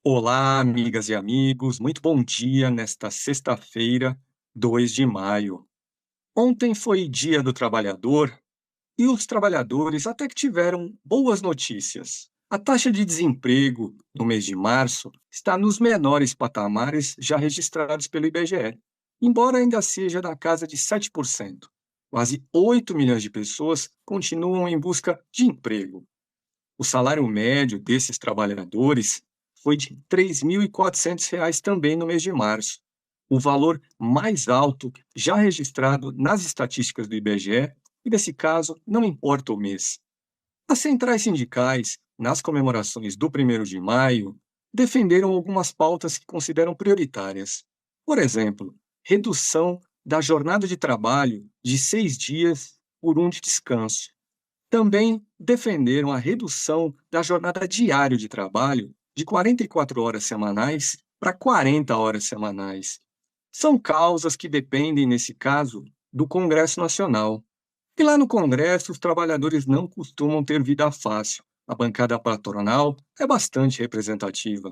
Olá, amigas e amigos, muito bom dia nesta sexta-feira, 2 de maio. Ontem foi Dia do Trabalhador e os trabalhadores até que tiveram boas notícias. A taxa de desemprego no mês de março está nos menores patamares já registrados pelo IBGE, embora ainda seja da casa de 7%. Quase 8 milhões de pessoas continuam em busca de emprego. O salário médio desses trabalhadores foi de R$ 3.400 também no mês de março, o valor mais alto já registrado nas estatísticas do IBGE, e nesse caso não importa o mês. As centrais sindicais, nas comemorações do 1º de maio, defenderam algumas pautas que consideram prioritárias. Por exemplo, redução da jornada de trabalho de 6 dias por um de descanso. Também defenderam a redução da jornada diária de trabalho de 44 horas semanais para 40 horas semanais. São causas que dependem, nesse caso, do Congresso Nacional. E lá no Congresso, os trabalhadores não costumam ter vida fácil. A bancada patronal é bastante representativa.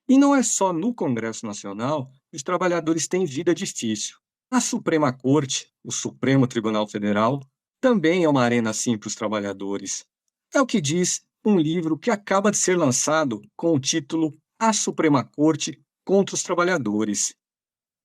E não é só no Congresso Nacional que os trabalhadores têm vida difícil. A Suprema Corte, o Supremo Tribunal Federal, também é uma arena assim para os trabalhadores. É o que diz um livro que acaba de ser lançado com o título A Suprema Corte contra os Trabalhadores.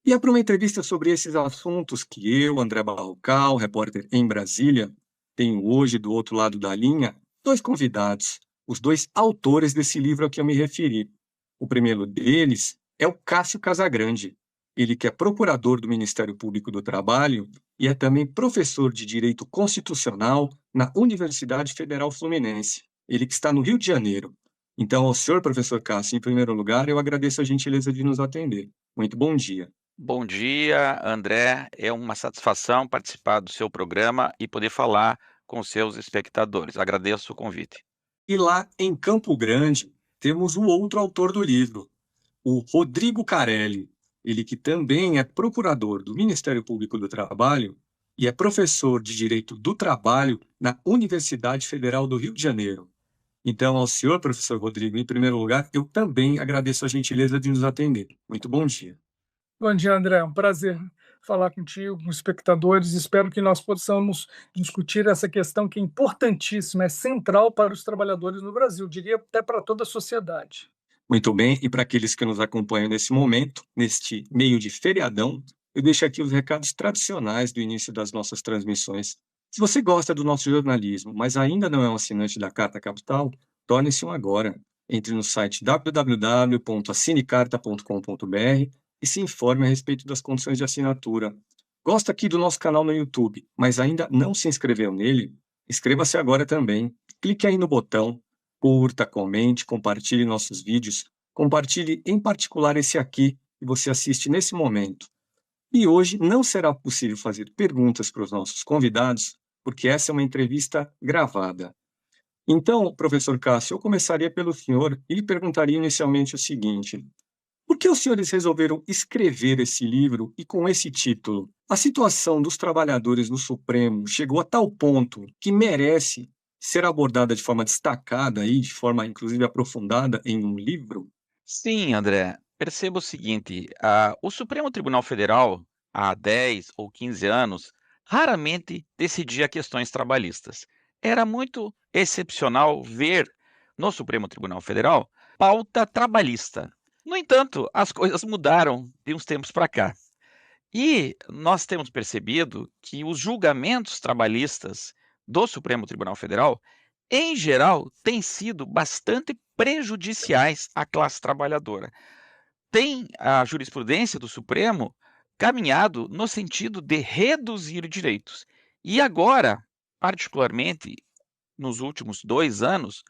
E é para uma entrevista sobre esses assuntos que eu, André Barrocal, repórter em Brasília, tenho hoje do outro lado da linha dois convidados, os dois autores desse livro a que eu me referi. O primeiro deles é o Cássio Casagrande, ele que é procurador do Ministério Público do Trabalho e é também professor de Direito Constitucional na Universidade Federal Fluminense, ele que está no Rio de Janeiro. Então, ao senhor professor Cássio, em primeiro lugar, eu agradeço a gentileza de nos atender. Muito bom dia. Bom dia, André. É uma satisfação participar do seu programa e poder falar com seus espectadores. Agradeço o convite. E lá em Campo Grande, temos o outro autor do livro, o Rodrigo Carelli, ele que também é procurador do Ministério Público do Trabalho e é professor de Direito do Trabalho na Universidade Federal do Rio de Janeiro. Então, ao senhor professor Rodrigo, em primeiro lugar, eu também agradeço a gentileza de nos atender. Muito bom dia. Bom dia, André. É um prazer falar contigo, com os espectadores. Espero que nós possamos discutir essa questão que é importantíssima, é central para os trabalhadores no Brasil, diria até para toda a sociedade. Muito bem, e para aqueles que nos acompanham nesse momento, neste meio de feriadão, eu deixo aqui os recados tradicionais do início das nossas transmissões. Se você gosta do nosso jornalismo, mas ainda não é um assinante da Carta Capital, torne-se um agora. Entre no site www.assinecarta.com.br e se informe a respeito das condições de assinatura. Gosta aqui do nosso canal no YouTube, mas ainda não se inscreveu nele? Inscreva-se agora também. Clique aí no botão, curta, comente, compartilhe nossos vídeos. Compartilhe em particular esse aqui que você assiste nesse momento. E hoje não será possível fazer perguntas para os nossos convidados, porque essa é uma entrevista gravada. Então, professor Cássio, eu começaria pelo senhor e lhe perguntaria inicialmente o seguinte: por que os senhores resolveram escrever esse livro e com esse título? A situação dos trabalhadores no Supremo chegou a tal ponto que merece ser abordada de forma destacada e de forma inclusive aprofundada em um livro? Sim, André. Perceba o seguinte: o Supremo Tribunal Federal, há 10 ou 15 anos, raramente decidia questões trabalhistas. Era muito excepcional ver no Supremo Tribunal Federal pauta trabalhista. No entanto, as coisas mudaram de uns tempos para cá. E nós temos percebido que os julgamentos trabalhistas do Supremo Tribunal Federal, em geral, têm sido bastante prejudiciais à classe trabalhadora. Tem a jurisprudência do Supremo caminhado no sentido de reduzir direitos. E agora, particularmente nos últimos 2 anos,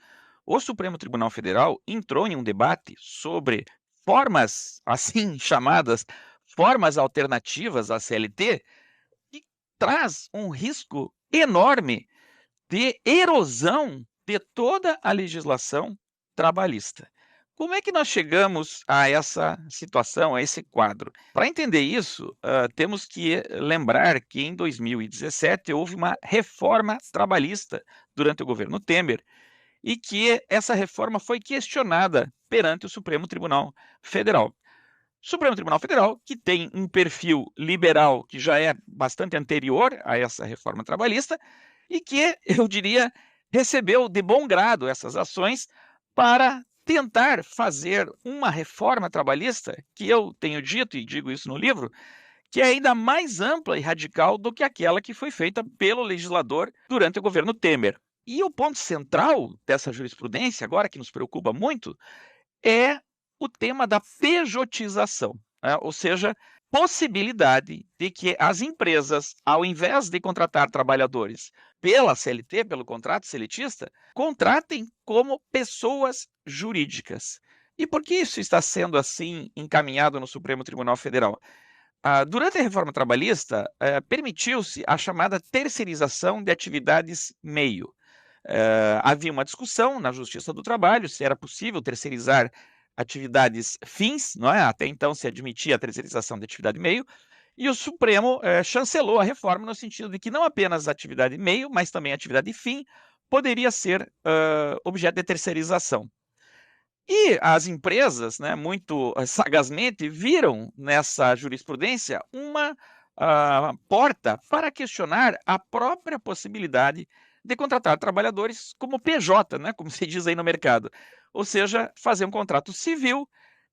o Supremo Tribunal Federal entrou em um debate sobre formas, assim chamadas, formas alternativas à CLT, que traz um risco enorme de erosão de toda a legislação trabalhista. Como é que nós chegamos a essa situação, a esse quadro? Para entender isso, temos que lembrar que em 2017 houve uma reforma trabalhista durante o governo Temer, e que essa reforma foi questionada perante o Supremo Tribunal Federal. Supremo Tribunal Federal, que tem um perfil liberal que já é bastante anterior a essa reforma trabalhista e que, eu diria, recebeu de bom grado essas ações para tentar fazer uma reforma trabalhista, que eu tenho dito e digo isso no livro, que é ainda mais ampla e radical do que aquela que foi feita pelo legislador durante o governo Temer. E o ponto central dessa jurisprudência, agora que nos preocupa muito, é o tema da pejotização, né? Ou seja, possibilidade de que as empresas, ao invés de contratar trabalhadores pela CLT, pelo contrato seletista, contratem como pessoas jurídicas. E por que isso está sendo assim encaminhado no Supremo Tribunal Federal? Durante a reforma trabalhista, permitiu-se a chamada terceirização de atividades meio. Havia uma discussão na Justiça do Trabalho se era possível terceirizar atividades fins, não é? Até então se admitia a terceirização de atividade meio, e o Supremo chancelou a reforma no sentido de que não apenas a atividade meio, mas também a atividade fim poderia ser objeto de terceirização. E as empresas, né, muito sagazmente, viram nessa jurisprudência uma porta para questionar a própria possibilidade de contratar trabalhadores como PJ, né, como se diz aí no mercado. Ou seja, fazer um contrato civil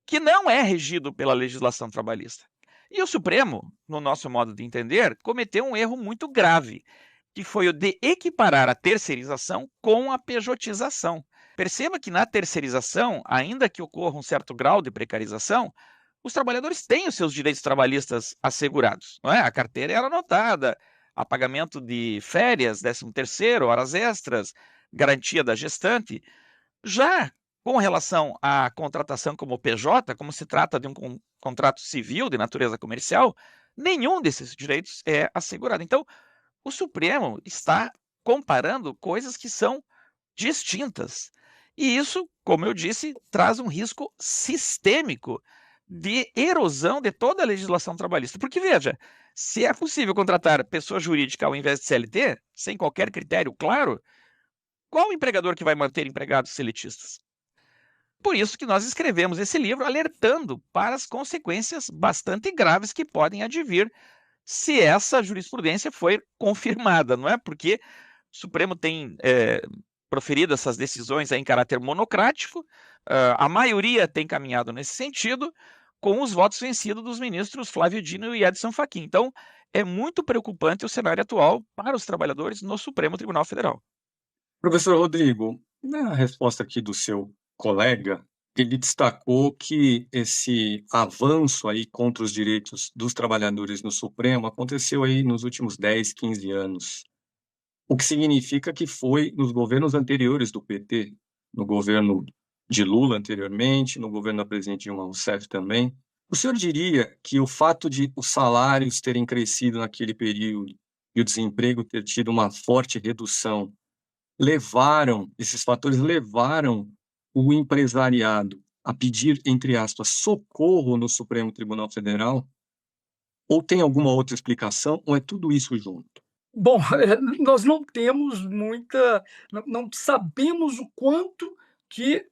que não é regido pela legislação trabalhista. E o Supremo, no nosso modo de entender, cometeu um erro muito grave, que foi o de equiparar a terceirização com a pejotização. Perceba que na terceirização, ainda que ocorra um certo grau de precarização, os trabalhadores têm os seus direitos trabalhistas assegurados, não é? A carteira era anotada, a pagamento de férias, 13º, horas extras, garantia da gestante. Já com relação à contratação como PJ, como se trata de um contrato civil de natureza comercial, nenhum desses direitos é assegurado. Então, o Supremo está comparando coisas que são distintas. E isso, como eu disse, traz um risco sistêmico de erosão de toda a legislação trabalhista. Porque, veja, se é possível contratar pessoa jurídica ao invés de CLT, sem qualquer critério claro, qual o empregador que vai manter empregados seletistas? Por isso que nós escrevemos esse livro alertando para as consequências bastante graves que podem advir se essa jurisprudência for confirmada, não é? Porque o Supremo tem proferido essas decisões em caráter monocrático, a maioria tem caminhado nesse sentido, com os votos vencidos dos ministros Flávio Dino e Edson Fachin. Então, é muito preocupante o cenário atual para os trabalhadores no Supremo Tribunal Federal. Professor Rodrigo, na resposta aqui do seu colega, ele destacou que esse avanço aí contra os direitos dos trabalhadores no Supremo aconteceu aí nos últimos 10, 15 anos. O que significa que foi nos governos anteriores do PT, no governo de Lula anteriormente, no governo da presidente Dilma Rousseff também. O senhor diria que o fato de os salários terem crescido naquele período e o desemprego ter tido uma forte redução esses fatores levaram o empresariado a pedir, entre aspas, socorro no Supremo Tribunal Federal? Ou tem alguma outra explicação, ou é tudo isso junto? Bom, nós não temos não sabemos o quanto que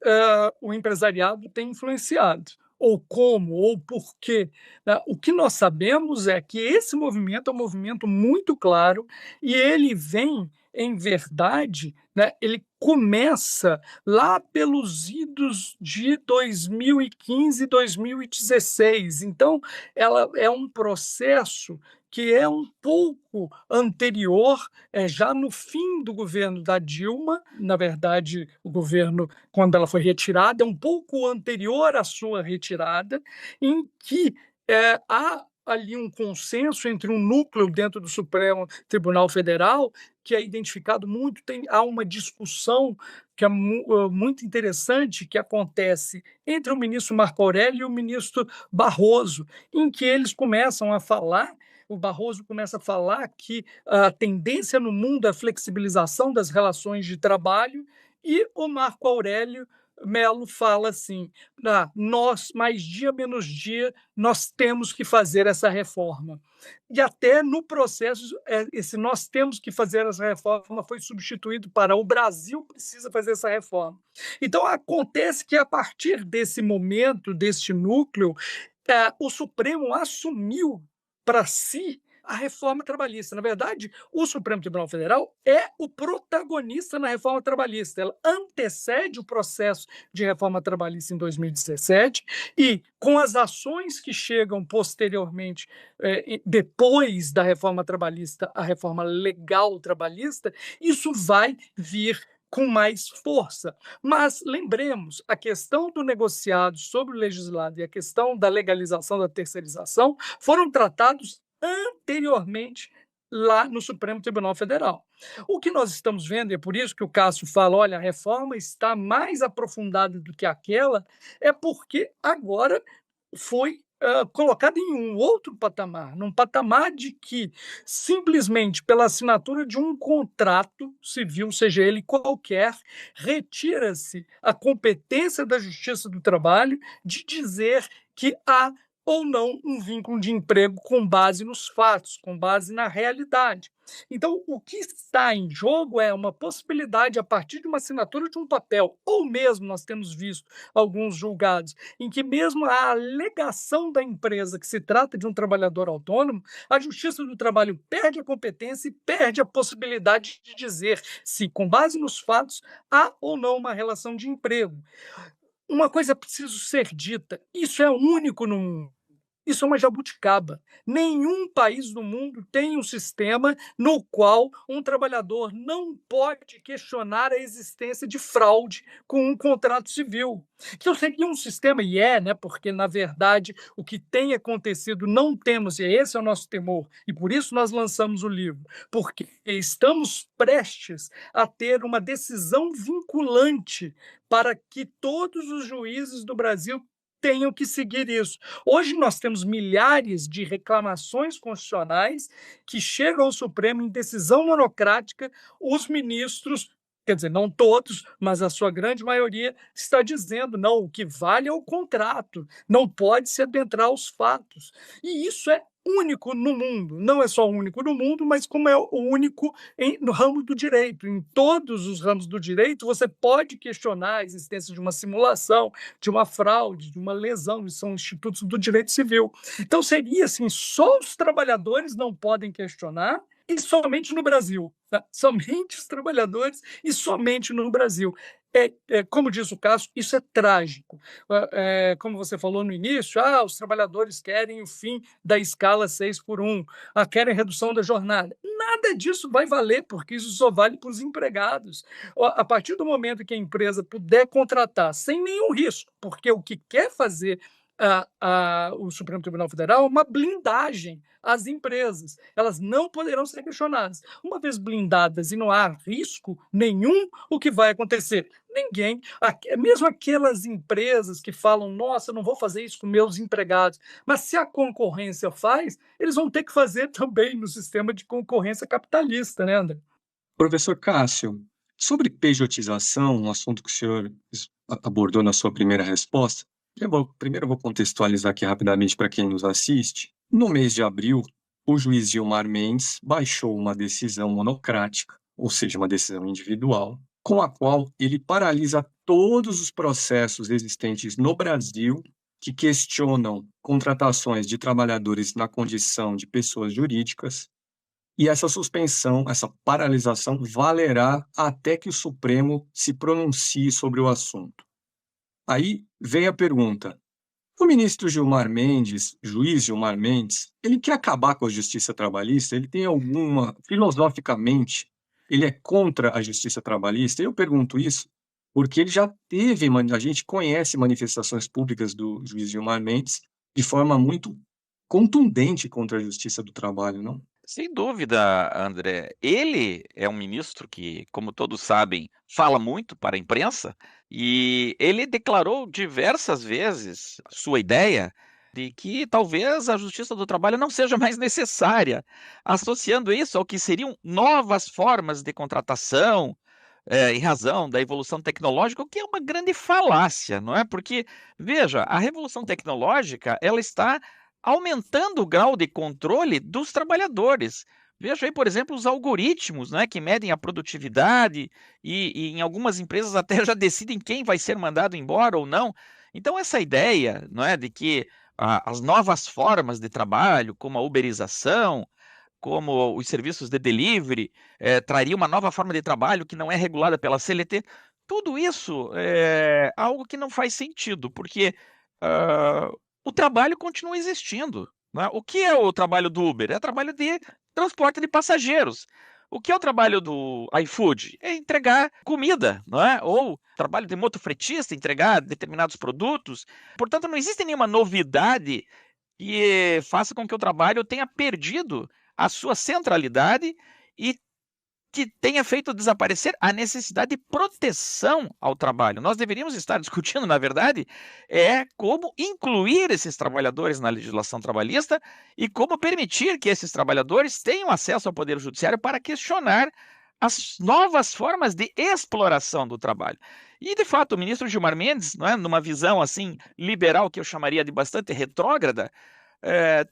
o empresariado tem influenciado, ou como, ou por quê, né? O que nós sabemos é que esse movimento é um movimento muito claro e ele vem, em verdade, né, ele começa lá pelos idos de 2015, 2016. Então, ela é um processo que é um pouco anterior, já no fim do governo da Dilma, na verdade, o governo, quando ela foi retirada, é um pouco anterior à sua retirada, em que há ali um consenso entre um núcleo dentro do Supremo Tribunal Federal, que é identificado muito, há uma discussão que é muito interessante, que acontece entre o ministro Marco Aurélio e o ministro Barroso, em que eles começam a falar. O Barroso começa a falar que a tendência no mundo é a flexibilização das relações de trabalho, e o Marco Aurélio Mello fala assim: nós, mais dia menos dia, nós temos que fazer essa reforma. E até no processo, esse nós temos que fazer essa reforma foi substituído para o Brasil precisa fazer essa reforma. Então, acontece que a partir desse momento, deste núcleo, o Supremo assumiu para si a reforma trabalhista. Na verdade, o Supremo Tribunal Federal é o protagonista na reforma trabalhista. Ela antecede o processo de reforma trabalhista em 2017 e, com as ações que chegam posteriormente, depois da reforma trabalhista, a reforma legal trabalhista, isso vai vir com mais força. Mas lembremos, a questão do negociado sobre o legislado e a questão da legalização da terceirização foram tratados anteriormente lá no Supremo Tribunal Federal. O que nós estamos vendo, e é por isso que o Cássio fala, olha, a reforma está mais aprofundada do que aquela, é porque agora foi colocado em um outro patamar, num patamar de que, simplesmente pela assinatura de um contrato civil, seja ele qualquer, retira-se a competência da Justiça do Trabalho de dizer que há ou não um vínculo de emprego com base nos fatos, com base na realidade. Então, o que está em jogo é uma possibilidade, a partir de uma assinatura de um papel, ou mesmo nós temos visto alguns julgados, em que mesmo a alegação da empresa que se trata de um trabalhador autônomo, a Justiça do Trabalho perde a competência e perde a possibilidade de dizer se, com base nos fatos, há ou não uma relação de emprego. Uma coisa precisa ser dita, isso é único no mundo. Isso é uma jabuticaba. Nenhum país do mundo tem um sistema no qual um trabalhador não pode questionar a existência de fraude com um contrato civil. Que eu sei que um sistema, e né, porque, na verdade, o que tem acontecido não temos, e esse é o nosso temor, e por isso nós lançamos o livro, porque estamos prestes a ter uma decisão vinculante para que todos os juízes do Brasil tenham que seguir isso. Hoje nós temos milhares de reclamações constitucionais que chegam ao Supremo em decisão monocrática, os ministros, quer dizer, não todos, mas a sua grande maioria, está dizendo, não, o que vale é o contrato, não pode se adentrar aos fatos. E isso é único no mundo, não é só único no mundo, mas como é o único no ramo do direito. Em todos os ramos do direito, você pode questionar a existência de uma simulação, de uma fraude, de uma lesão, isso são institutos do direito civil. Então, seria assim, só os trabalhadores não podem questionar, e somente no Brasil. Tá? Somente os trabalhadores e somente no Brasil. Como diz o Cássio, isso é trágico. Como você falou no início, os trabalhadores querem o fim da escala 6x1, querem redução da jornada. Nada disso vai valer, porque isso só vale para os empregados. A partir do momento que a empresa puder contratar sem nenhum risco, porque o que quer fazer o Supremo Tribunal Federal uma blindagem às empresas. Elas não poderão ser questionadas. Uma vez blindadas e não há risco nenhum, o que vai acontecer? Ninguém, mesmo aquelas empresas que falam, nossa, eu não vou fazer isso com meus empregados, mas se a concorrência faz, eles vão ter que fazer também no sistema de concorrência capitalista, né, André? Professor Cássio, sobre pejotização, um assunto que o senhor abordou na sua primeira resposta, primeiro eu vou contextualizar aqui rapidamente para quem nos assiste. No mês de abril, o juiz Gilmar Mendes baixou uma decisão monocrática, ou seja, uma decisão individual, com a qual ele paralisa todos os processos existentes no Brasil que questionam contratações de trabalhadores na condição de pessoas jurídicas. E essa suspensão, essa paralisação, valerá até que o Supremo se pronuncie sobre o assunto. Aí vem a pergunta: o ministro Gilmar Mendes, juiz Gilmar Mendes, ele quer acabar com a justiça trabalhista? Ele tem filosoficamente, ele é contra a justiça trabalhista? Eu pergunto isso porque ele já teve, a gente conhece manifestações públicas do juiz Gilmar Mendes de forma muito contundente contra a justiça do trabalho, não? Sem dúvida, André. Ele é um ministro que, como todos sabem, fala muito para a imprensa e ele declarou diversas vezes sua ideia de que talvez a Justiça do Trabalho não seja mais necessária, associando isso ao que seriam novas formas de contratação, em razão da evolução tecnológica, o que é uma grande falácia, não é? Porque, veja, a revolução tecnológica, ela está aumentando o grau de controle dos trabalhadores. Veja aí, por exemplo, os algoritmos, né, que medem a produtividade e em algumas empresas até já decidem quem vai ser mandado embora ou não. Então, essa ideia, não é, de que as novas formas de trabalho, como a uberização, como os serviços de delivery, traria uma nova forma de trabalho que não é regulada pela CLT. Tudo isso é algo que não faz sentido, porque ah, o trabalho continua existindo, né? O que é o trabalho do Uber? É trabalho de transporte de passageiros. O que é o trabalho do iFood? É entregar comida, não é? Ou trabalho de motofretista, entregar determinados produtos. Portanto, não existe nenhuma novidade que faça com que o trabalho tenha perdido a sua centralidade e que tenha feito desaparecer a necessidade de proteção ao trabalho. Nós deveríamos estar discutindo, na verdade, como incluir esses trabalhadores na legislação trabalhista e como permitir que esses trabalhadores tenham acesso ao Poder Judiciário para questionar as novas formas de exploração do trabalho. E, de fato, o ministro Gilmar Mendes, não é, numa visão assim liberal que eu chamaria de bastante retrógrada,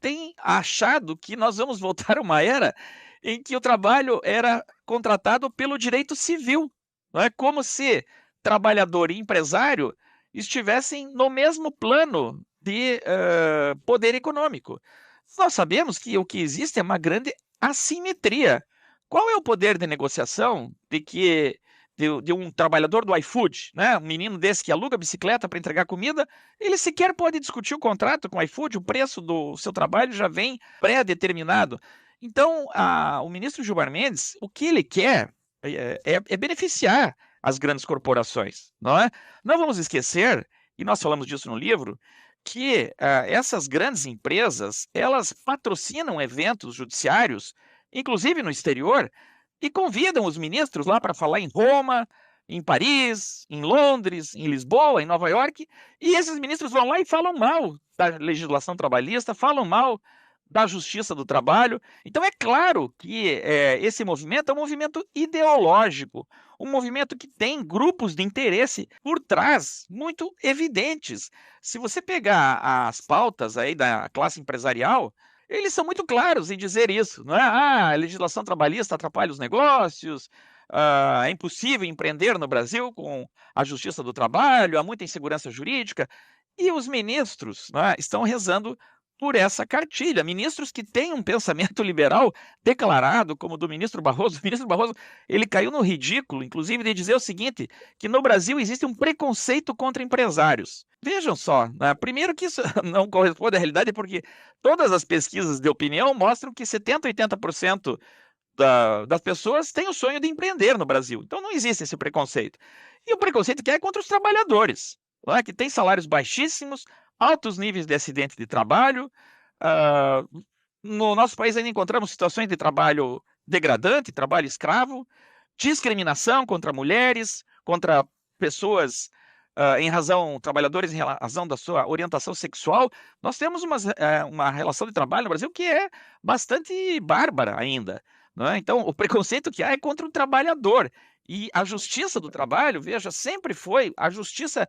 tem achado que nós vamos voltar a uma era em que o trabalho era contratado pelo direito civil, não é? Como se trabalhador e empresário estivessem no mesmo plano de poder econômico. Nós sabemos que o que existe é uma grande assimetria. Qual é o poder de negociação de um trabalhador do iFood, né? Um menino desse que aluga bicicleta para entregar comida, ele sequer pode discutir o contrato com o iFood, o preço do seu trabalho já vem pré-determinado. Então, o ministro Gilmar Mendes, o que ele quer é beneficiar as grandes corporações, não é? Não vamos esquecer, e nós falamos disso no livro, que essas grandes empresas, elas patrocinam eventos judiciários, inclusive no exterior, e convidam os ministros lá para falar em Roma, em Paris, em Londres, em Lisboa, em Nova York, e esses ministros vão lá e falam mal da legislação trabalhista, falam mal da justiça do trabalho. Então é claro que esse movimento é um movimento ideológico, um movimento que tem grupos de interesse por trás muito evidentes. Se você pegar as pautas aí da classe empresarial, eles são muito claros em dizer isso, não é? A legislação trabalhista atrapalha os negócios, é impossível empreender no Brasil com a justiça do trabalho, há muita insegurança jurídica. E os ministros, não é, estão rezando por essa cartilha. Ministros que têm um pensamento liberal declarado, como o do ministro Barroso. O ministro Barroso, ele caiu no ridículo, inclusive, de dizer o seguinte, que no Brasil existe um preconceito contra empresários. Vejam só, né? Primeiro que isso não corresponde à realidade, porque todas as pesquisas de opinião mostram que 70%, 80% das pessoas têm o sonho de empreender no Brasil. Então não existe esse preconceito. E o preconceito que é contra os trabalhadores, não é? Que tem salários baixíssimos, altos níveis de acidente de trabalho. No nosso país ainda encontramos situações de trabalho degradante, trabalho escravo, discriminação contra mulheres, contra pessoas trabalhadores em razão da sua orientação sexual. Nós temos uma relação de trabalho no Brasil que é bastante bárbara ainda, não é? Então, o preconceito que há é contra o trabalhador. E a justiça do trabalho, veja, sempre foi a justiça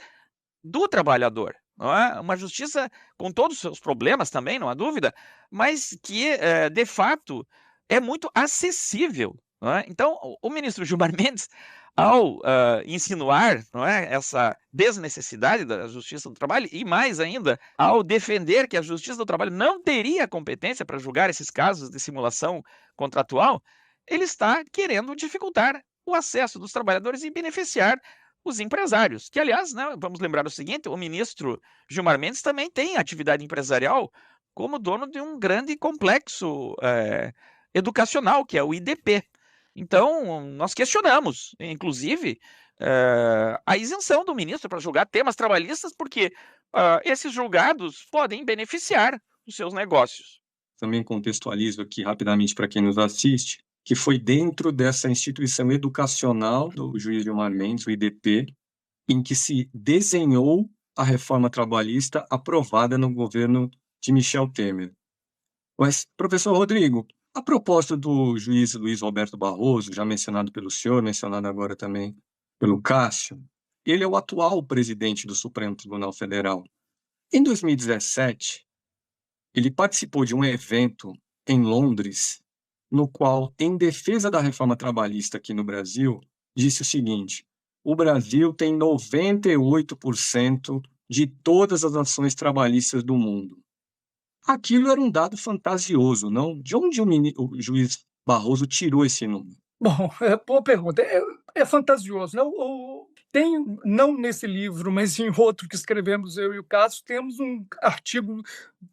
do trabalhador, não é? Uma justiça com todos os seus problemas também, não há dúvida, mas que, de fato, é muito acessível, não é? Então, o ministro Gilmar Mendes, ao insinuar, não é, essa desnecessidade da justiça do trabalho, e mais ainda, ao defender que a justiça do trabalho não teria competência para julgar esses casos de simulação contratual, ele está querendo dificultar o acesso dos trabalhadores e beneficiar os empresários, que, aliás, né, vamos lembrar o seguinte, o ministro Gilmar Mendes também tem atividade empresarial como dono de um grande complexo educacional, que é o IDP. Então, nós questionamos, inclusive, a isenção do ministro para julgar temas trabalhistas, porque esses julgados podem beneficiar os seus negócios. Também contextualizo aqui rapidamente para quem nos assiste, que foi dentro dessa instituição educacional do juiz Gilmar Mendes, o IDP, em que se desenhou a reforma trabalhista aprovada no governo de Michel Temer. Mas, professor Rodrigo, A propósito do juiz Luiz Roberto Barroso, já mencionado pelo senhor, mencionado agora também pelo Cássio, ele é o atual presidente do Supremo Tribunal Federal. Em 2017, ele participou de um evento em Londres, no qual, em defesa da reforma trabalhista aqui no Brasil, disse o seguinte: o Brasil tem 98% de todas as ações trabalhistas do mundo. Aquilo era um dado fantasioso, não? De onde o juiz Barroso tirou esse número? Bom, boa pergunta. É fantasioso, né? Tem, não nesse livro, mas em outro que escrevemos eu e o Cássio, temos um artigo,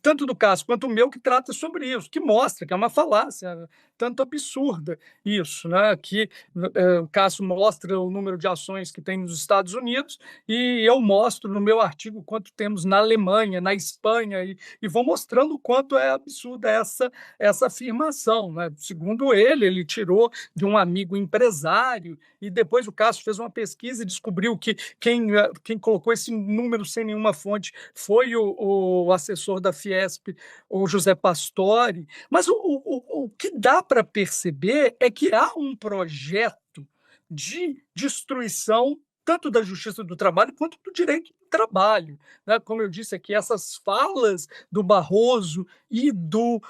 tanto do Cássio quanto o meu, que trata sobre isso, que mostra que é uma falácia, tanto absurda isso, né? Que o Cássio mostra o número de ações que tem nos Estados Unidos e eu mostro no meu artigo quanto temos na Alemanha, na Espanha, e vou mostrando o quanto é absurda essa afirmação, né? Segundo ele tirou de um amigo empresário, e depois o Cássio fez uma pesquisa e descobriu que quem colocou esse número sem nenhuma fonte foi o assessor da Fiesp, o José Pastore. Mas o que dá para perceber é que há um projeto de destruição tanto da justiça do trabalho quanto do direito do trabalho, né? Como eu disse aqui, essas falas do Barroso e do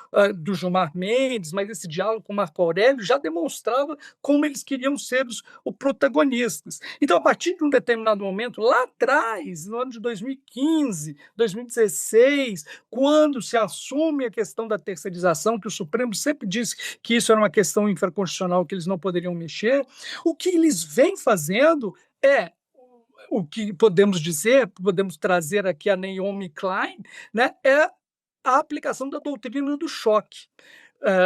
Gilmar Mendes, mas esse diálogo com Marco Aurélio já demonstrava como eles queriam ser os protagonistas. Então, a partir de um determinado momento, lá atrás, no ano de 2015, 2016, quando se assume a questão da terceirização, que o Supremo sempre disse que isso era uma questão infraconstitucional, que eles não poderiam mexer, o que eles vêm fazendo é o que podemos dizer, podemos trazer aqui a Naomi Klein, né, é a aplicação da doutrina do choque.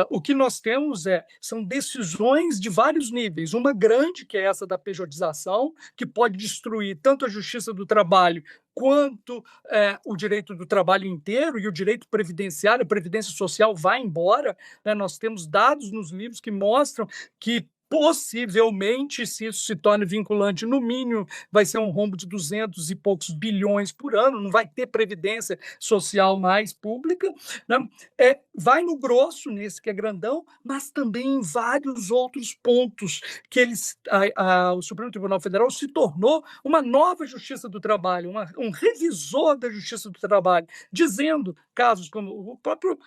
O que nós temos são decisões de vários níveis. Uma grande, que é essa da pejotização, que pode destruir tanto a justiça do trabalho quanto o direito do trabalho inteiro, e o direito previdenciário, a previdência social vai embora, né? Nós temos dados nos livros que mostram que possivelmente, se isso se torna vinculante, no mínimo vai ser um rombo de 200 e poucos bilhões por ano, não vai ter previdência social mais pública, né? Vai no grosso, nesse que é grandão, mas também em vários outros pontos que o Supremo Tribunal Federal se tornou uma nova justiça do trabalho, um revisor da justiça do trabalho, dizendo casos como o próprio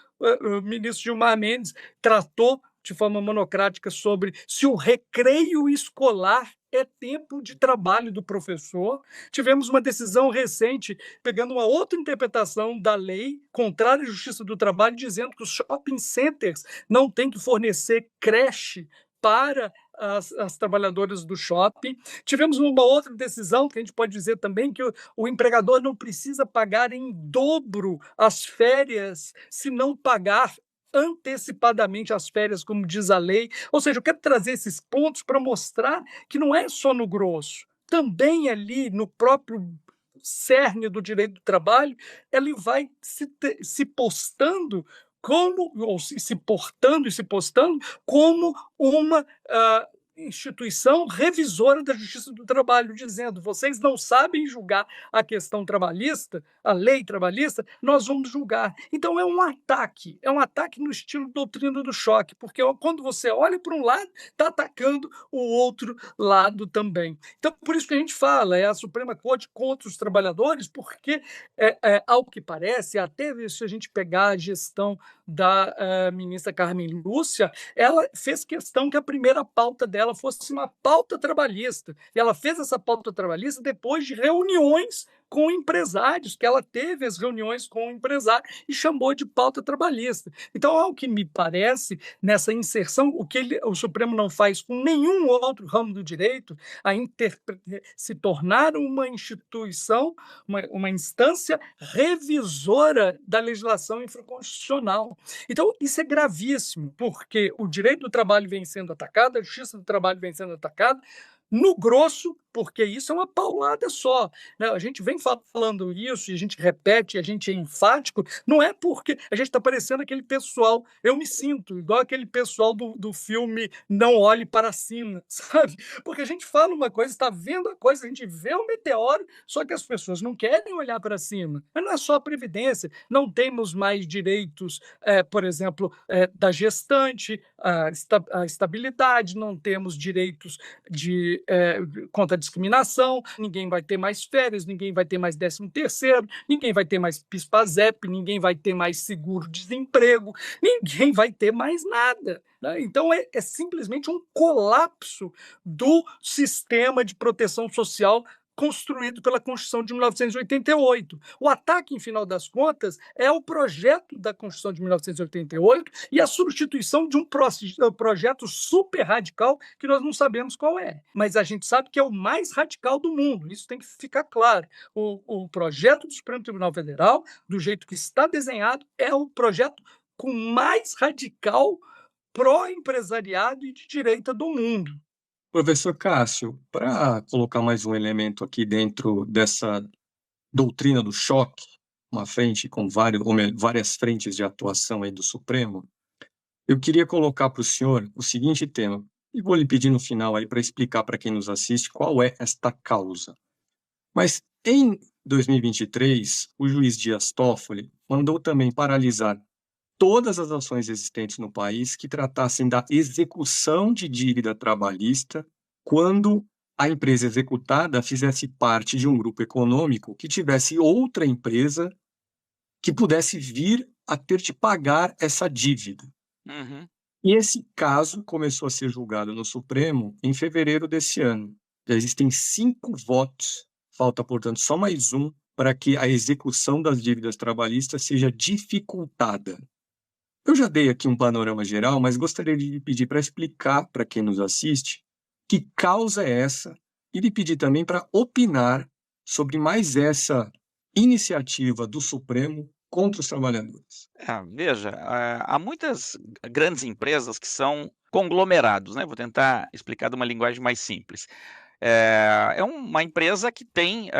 ministro Gilmar Mendes tratou de forma monocrática sobre se o recreio escolar é tempo de trabalho do professor. Tivemos uma decisão recente, pegando uma outra interpretação da lei, contrária à justiça do trabalho, dizendo que os shopping centers não têm que fornecer creche para as trabalhadoras do shopping. Tivemos uma outra decisão, que a gente pode dizer também, que o empregador não precisa pagar em dobro as férias se não pagar antecipadamente as férias, como diz a lei. Ou seja, eu quero trazer esses pontos para mostrar que não é só no grosso, também ali no próprio cerne do direito do trabalho, ele vai se postando como, ou se portando e se postando como uma instituição revisora da Justiça do Trabalho, dizendo: vocês não sabem julgar a questão trabalhista, a lei trabalhista, nós vamos julgar. Então é um ataque no estilo doutrina do choque, porque quando você olha para um lado, está atacando o outro lado também. Então, por isso que a gente fala, é a Suprema Corte contra os trabalhadores, porque, ao que parece, até se a gente pegar a gestão da ministra Carmen Lúcia, ela fez questão que a primeira pauta dela fosse uma pauta trabalhista. E ela fez essa pauta trabalhista depois de reuniões com empresários, que ela teve as reuniões com o empresário e chamou de pauta trabalhista. Então, ao que me parece, nessa inserção, o que o Supremo não faz com nenhum outro ramo do direito, se tornar uma instituição, uma instância revisora da legislação infraconstitucional. Então, isso é gravíssimo, porque o direito do trabalho vem sendo atacado, a justiça do trabalho vem sendo atacada, no grosso, porque isso é uma paulada só, né? A gente vem falando isso e a gente repete, a gente é enfático, não é porque a gente está parecendo aquele pessoal, eu me sinto igual aquele pessoal do filme Não Olhe Para Cima, sabe? Porque a gente fala uma coisa, está vendo a coisa, a gente vê o meteoro, só que as pessoas não querem olhar para cima. Mas não é só a Previdência, não temos mais direitos, por exemplo, da gestante, a estabilidade, não temos direitos contra a discriminação, ninguém vai ter mais férias, ninguém vai ter mais 13º, ninguém vai ter mais PIS/PASEP, ninguém vai ter mais seguro-desemprego, ninguém vai ter mais nada, né? Então é simplesmente um colapso do sistema de proteção social construído pela Constituição de 1988. O ataque, em final das contas, é o projeto da Constituição de 1988 e a substituição de um projeto super radical que nós não sabemos qual é, mas a gente sabe que é o mais radical do mundo, isso tem que ficar claro. O projeto do Supremo Tribunal Federal, do jeito que está desenhado, é o projeto com mais radical pró-empresariado e de direita do mundo. Professor Cássio, para colocar mais um elemento aqui dentro dessa doutrina do choque, uma frente com várias frentes de atuação aí do Supremo, eu queria colocar para o senhor o seguinte tema, e vou lhe pedir no final aí para explicar para quem nos assiste qual é esta causa. Mas em 2023, o juiz Dias Toffoli mandou também paralisar todas as ações existentes no país que tratassem da execução de dívida trabalhista quando a empresa executada fizesse parte de um grupo econômico que tivesse outra empresa que pudesse vir a ter de pagar essa dívida. Uhum. E esse caso começou a ser julgado no Supremo em fevereiro desse ano. Já existem 5 votos, falta, portanto, só mais um para que a execução das dívidas trabalhistas seja dificultada. Eu já dei aqui um panorama geral, mas gostaria de lhe pedir para explicar para quem nos assiste que causa é essa e lhe pedir também para opinar sobre mais essa iniciativa do Supremo contra os trabalhadores. Veja, há muitas grandes empresas que são conglomerados, né? Vou tentar explicar de uma linguagem mais simples. É uma empresa que tem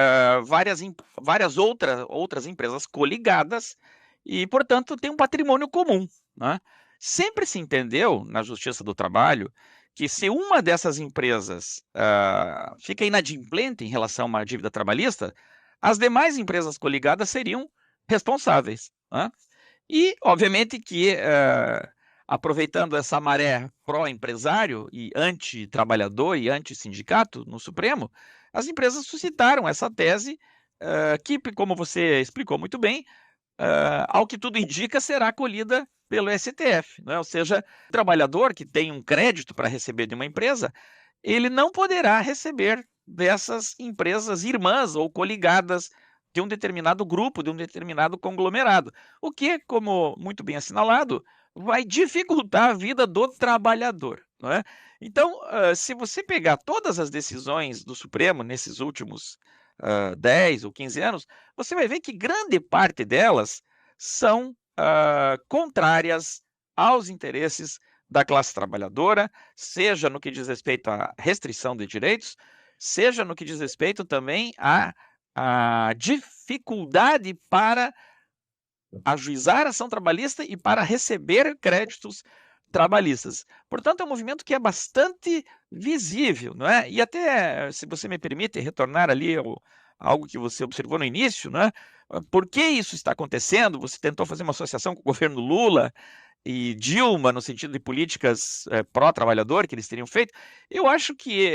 várias outras empresas coligadas e, portanto, tem um patrimônio comum, né? Sempre se entendeu na Justiça do Trabalho que se uma dessas empresas fica inadimplente em relação a uma dívida trabalhista, as demais empresas coligadas seriam responsáveis, né? E, obviamente, que aproveitando essa maré pró-empresário e anti-trabalhador e anti-sindicato no Supremo, as empresas suscitaram essa tese que, como você explicou muito bem, ao que tudo indica, será acolhida pelo STF, né? Ou seja, o trabalhador que tem um crédito para receber de uma empresa, ele não poderá receber dessas empresas irmãs ou coligadas de um determinado grupo, de um determinado conglomerado, o que, como muito bem assinalado, vai dificultar a vida do trabalhador, não é? Então, se você pegar todas as decisões do Supremo nesses últimos 10 ou 15 anos, você vai ver que grande parte delas são contrárias aos interesses da classe trabalhadora, seja no que diz respeito à restrição de direitos, seja no que diz respeito também à dificuldade para ajuizar a ação trabalhista e para receber créditos trabalhistas. Portanto, é um movimento que é bastante visível, não é? E até, se você me permite retornar ali algo que você observou no início, não é? Por que isso está acontecendo? Você tentou fazer uma associação com o governo Lula e Dilma, no sentido de políticas pró-trabalhador que eles teriam feito. Eu acho que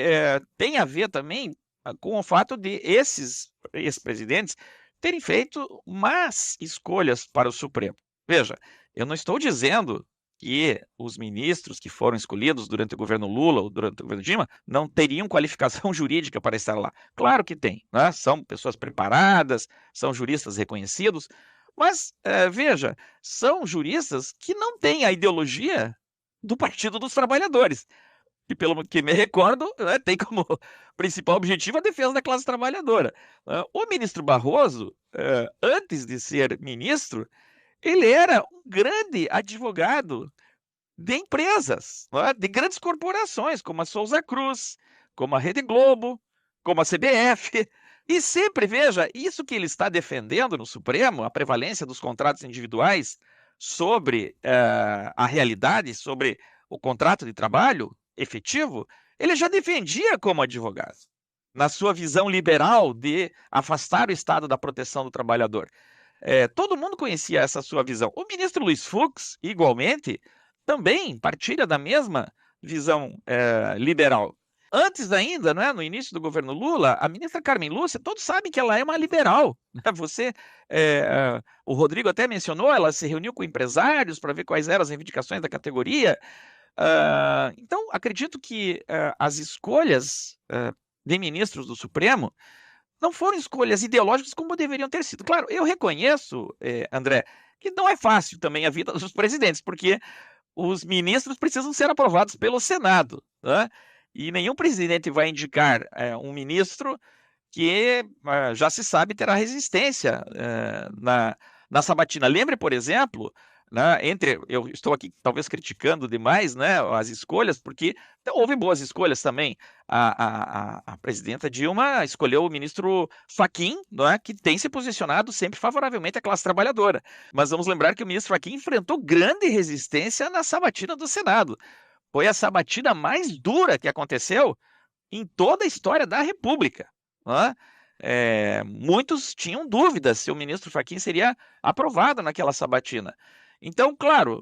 tem a ver também com o fato de esses ex-presidentes terem feito más escolhas para o Supremo. Veja, eu não estou dizendo que os ministros que foram escolhidos durante o governo Lula ou durante o governo Dilma não teriam qualificação jurídica para estar lá. Claro que tem, né? São pessoas preparadas, são juristas reconhecidos, mas, veja, são juristas que não têm a ideologia do Partido dos Trabalhadores, que, pelo que me recordo, né, tem como principal objetivo a defesa da classe trabalhadora. O ministro Barroso, antes de ser ministro, ele era um grande advogado de empresas, né, de grandes corporações, como a Souza Cruz, como a Rede Globo, como a CBF. E sempre, veja, isso que ele está defendendo no Supremo, a prevalência dos contratos individuais sobre a realidade, sobre o contrato de trabalho efetivo, ele já defendia como advogado, na sua visão liberal de afastar o Estado da proteção do trabalhador. Todo mundo conhecia essa sua visão. O ministro Luiz Fux, igualmente, também partilha da mesma visão liberal. Antes ainda, né, no início do governo Lula, a ministra Carmen Lúcia, todos sabem que ela é uma liberal. O Rodrigo até mencionou, ela se reuniu com empresários para ver quais eram as reivindicações da categoria. Então, acredito que as escolhas de ministros do Supremo não foram escolhas ideológicas como deveriam ter sido. Claro, eu reconheço, André, que não é fácil também a vida dos presidentes, porque os ministros precisam ser aprovados pelo Senado, né? E nenhum presidente vai indicar um ministro que já se sabe terá resistência na sabatina. Lembre, por exemplo, né, eu estou aqui talvez criticando demais, né, as escolhas, porque houve boas escolhas também. A presidenta Dilma escolheu o ministro Fachin, né, que tem se posicionado sempre favoravelmente à classe trabalhadora. Mas vamos lembrar que o ministro Fachin enfrentou grande resistência na sabatina do Senado. Foi a sabatina mais dura que aconteceu em toda a história da República, né? Muitos tinham dúvidas se o ministro Fachin seria aprovado naquela sabatina. Então, claro,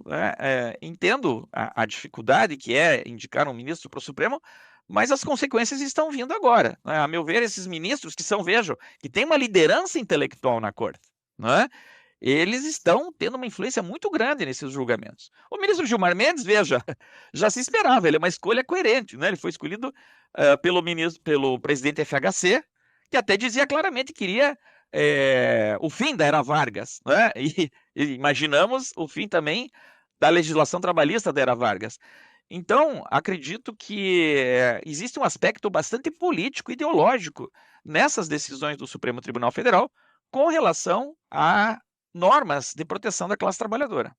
entendo a dificuldade que é indicar um ministro para o Supremo, mas as consequências estão vindo agora, né? A meu ver, esses ministros vejam, que têm uma liderança intelectual na corte, né? Eles estão tendo uma influência muito grande nesses julgamentos. O ministro Gilmar Mendes, veja, já se esperava, ele é uma escolha coerente, né? Ele foi escolhido pelo presidente FHC, que até dizia claramente que queria o fim da era Vargas, né? E imaginamos o fim também da legislação trabalhista da era Vargas. Então, acredito que existe um aspecto bastante político, ideológico nessas decisões do Supremo Tribunal Federal com relação a normas de proteção da classe trabalhadora.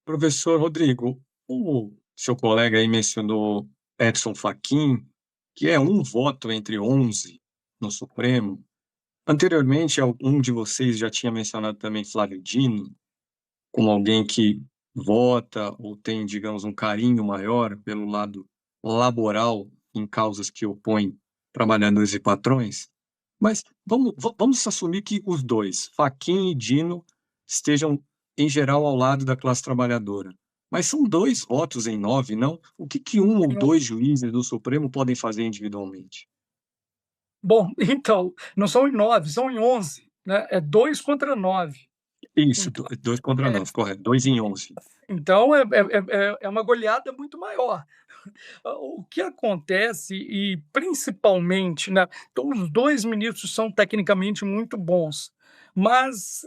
Professor Rodrigo, o seu colega aí mencionou Edson Fachin, que é um voto entre 11 no Supremo. Anteriormente, um de vocês já tinha mencionado também Flávio Dino, como alguém que vota ou tem, digamos, um carinho maior pelo lado laboral em causas que opõem trabalhadores e patrões. Mas vamos assumir que os dois, Fachin e Dino, estejam, em geral, ao lado da classe trabalhadora. Mas são 2 votos em 9, não? O que um ou 2 juízes do Supremo podem fazer individualmente? Bom, então, não são em 9, são em 11, né? É 2 contra 9. Isso, Então, 2 contra 9, correto. 2 em 11. Então, é uma goleada muito maior. O que acontece, e principalmente, né, então, os 2 ministros são tecnicamente muito bons, mas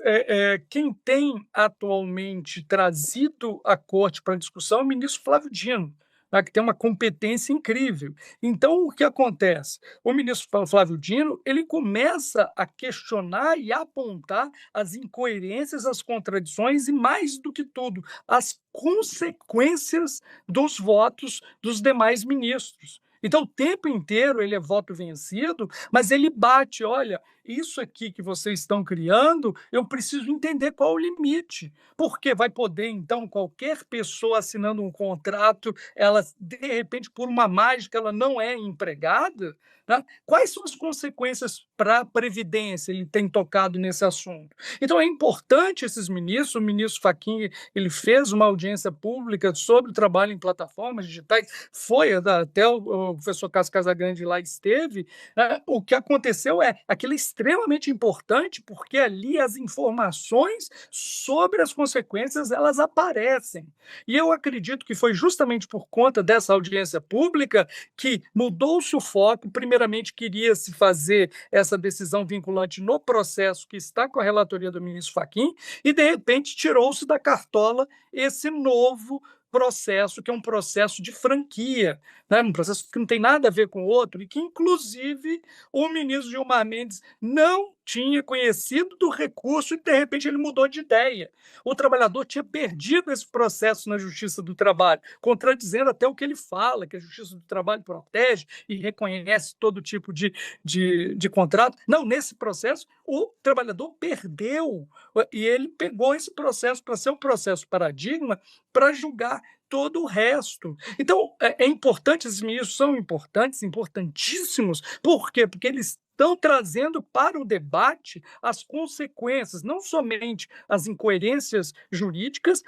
quem tem atualmente trazido a corte para discussão é o ministro Flávio Dino, né, que tem uma competência incrível. Então, o que acontece? O ministro Flávio Dino ele começa a questionar e apontar as incoerências, as contradições e, mais do que tudo, as consequências dos votos dos demais ministros. Então, o tempo inteiro ele é voto vencido, mas ele bate, olha, isso aqui que vocês estão criando, eu preciso entender qual o limite, porque vai poder, então, qualquer pessoa assinando um contrato, ela, de repente, por uma mágica, ela não é empregada, né? Quais são as consequências para a Previdência? Ele tem tocado nesse assunto. Então, é importante esses ministros, o ministro Fachin, ele fez uma audiência pública sobre o trabalho em plataformas digitais, foi até o professor Cássio Casagrande lá esteve, né? O que aconteceu aquilo é extremamente importante, porque ali as informações sobre as consequências, elas aparecem. E eu acredito que foi justamente por conta dessa audiência pública que mudou-se o foco, primeiramente queria-se fazer essa decisão vinculante no processo que está com a relatoria do ministro Fachin, e de repente tirou-se da cartola esse novo processo, que é um processo de franquia, né? Um processo que não tem nada a ver com o outro, e que, inclusive, o ministro Gilmar Mendes não tinha conhecido do recurso e, de repente, ele mudou de ideia. O trabalhador tinha perdido esse processo na Justiça do Trabalho, contradizendo até o que ele fala, que a Justiça do Trabalho protege e reconhece todo tipo de contrato. Não, nesse processo, o trabalhador perdeu, e ele pegou esse processo para ser um processo paradigma para julgar todo o resto. Então, é importante, esses ministros são importantes, importantíssimos. Por quê? Porque eles estão trazendo para o debate as consequências, não somente as incoerências jurídicas,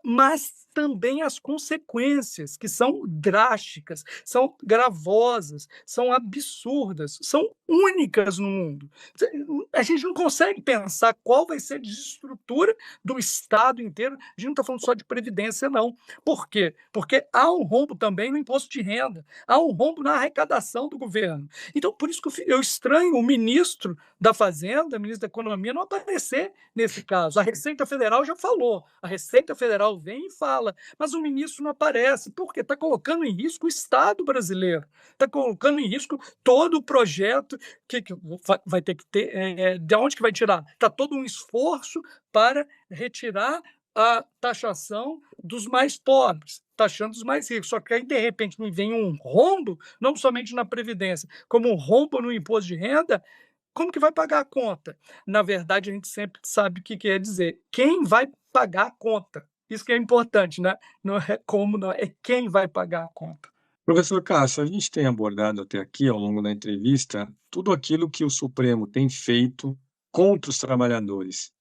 mas também as consequências, que são drásticas, são gravosas, são absurdas, são únicas no mundo. A gente não consegue pensar qual vai ser a desestrutura do Estado inteiro. A gente não está falando só de previdência, não. Por quê? Porque há um rombo também no imposto de renda, há um rombo na arrecadação do governo. Então, por isso que eu estranho o ministro da Fazenda, o ministro da Economia, não aparecer nesse caso. A Receita Federal já falou, a Receita Federal vem e fala, mas o ministro não aparece. Por quê? Está colocando em risco o Estado brasileiro, está colocando em risco todo o projeto que vai ter que ter. De onde que vai tirar? Está todo um esforço para retirar a taxação dos mais pobres, taxando os mais ricos. Só que aí, de repente, me vem um rombo, não somente na Previdência, como um rombo no imposto de renda. Como que vai pagar a conta? Na verdade, a gente sempre sabe o que quer dizer. Quem vai pagar a conta? Isso que é importante, né? Não é como, não, é quem vai pagar a conta. Professor Cássio, a gente tem abordado até aqui, ao longo da entrevista, tudo aquilo que o Supremo tem feito contra os trabalhadores.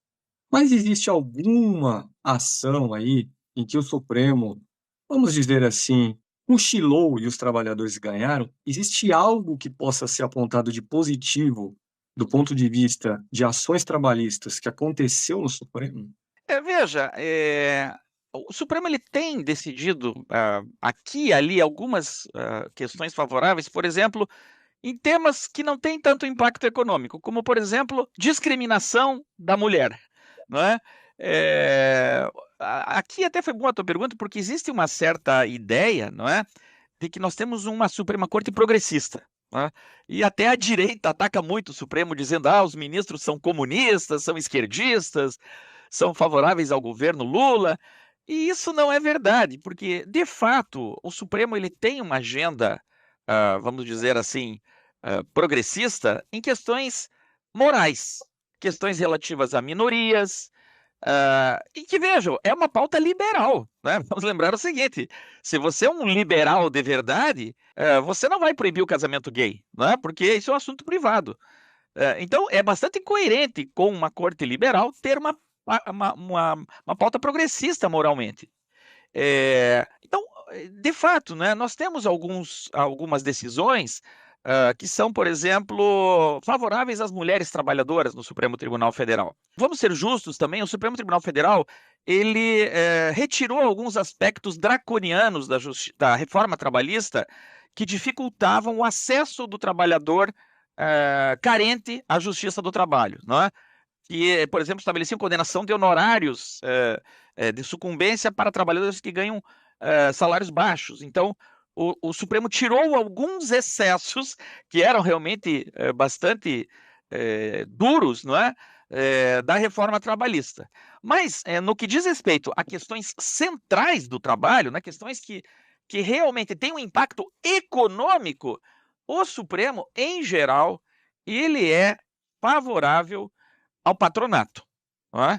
Mas existe alguma ação aí em que o Supremo, vamos dizer assim, cochilou e os trabalhadores ganharam? Existe algo que possa ser apontado de positivo do ponto de vista de ações trabalhistas que aconteceu no Supremo? Veja, o Supremo ele tem decidido aqui e ali algumas questões favoráveis, por exemplo, em temas que não têm tanto impacto econômico, como, por exemplo, discriminação da mulher, não é? Aqui até foi boa a tua pergunta, porque existe uma certa ideia, não é, de que nós temos uma Suprema Corte progressista, não é? E até a direita ataca muito o Supremo, dizendo os ministros são comunistas, são esquerdistas, são favoráveis ao governo Lula, e isso não é verdade, porque, de fato, o Supremo ele tem uma agenda, vamos dizer assim, progressista em questões morais, questões relativas a minorias, e que, vejam, é uma pauta liberal, né? Vamos lembrar o seguinte, se você é um liberal de verdade, você não vai proibir o casamento gay, né? Porque isso é um assunto privado. Então, é bastante coerente com uma corte liberal ter uma pauta progressista moralmente. Então, de fato, né, nós temos algumas decisões que são, por exemplo, favoráveis às mulheres trabalhadoras no Supremo Tribunal Federal. Vamos ser justos também, o Supremo Tribunal Federal ele retirou alguns aspectos draconianos da reforma trabalhista que dificultavam o acesso do trabalhador carente à justiça do trabalho, não é? Que, por exemplo, estabeleciam condenação de honorários de sucumbência para trabalhadores que ganham salários baixos. Então, o Supremo tirou alguns excessos que eram realmente bastante duros, não é? Da reforma trabalhista. Mas, no que diz respeito a questões centrais do trabalho, né, questões que realmente têm um impacto econômico, o Supremo, em geral, ele é favorável ao patronato, não é?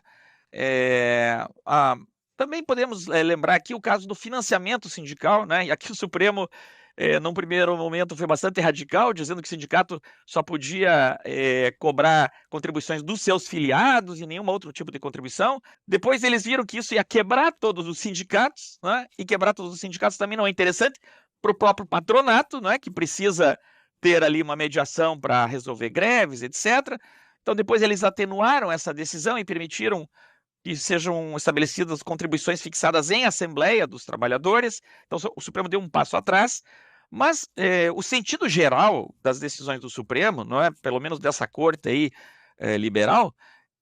Também podemos lembrar aqui o caso do financiamento sindical, né? E aqui o Supremo, num primeiro momento, foi bastante radical, dizendo que o sindicato só podia cobrar contribuições dos seus filiados e nenhum outro tipo de contribuição. Depois eles viram que isso ia quebrar todos os sindicatos, né? E quebrar todos os sindicatos também não é interessante para o próprio patronato, né? Que precisa ter ali uma mediação para resolver greves, etc. Então, depois eles atenuaram essa decisão e permitiram que sejam estabelecidas contribuições fixadas em assembleia dos trabalhadores. Então, o Supremo deu um passo atrás, mas o sentido geral das decisões do Supremo, não é, pelo menos dessa corte aí liberal,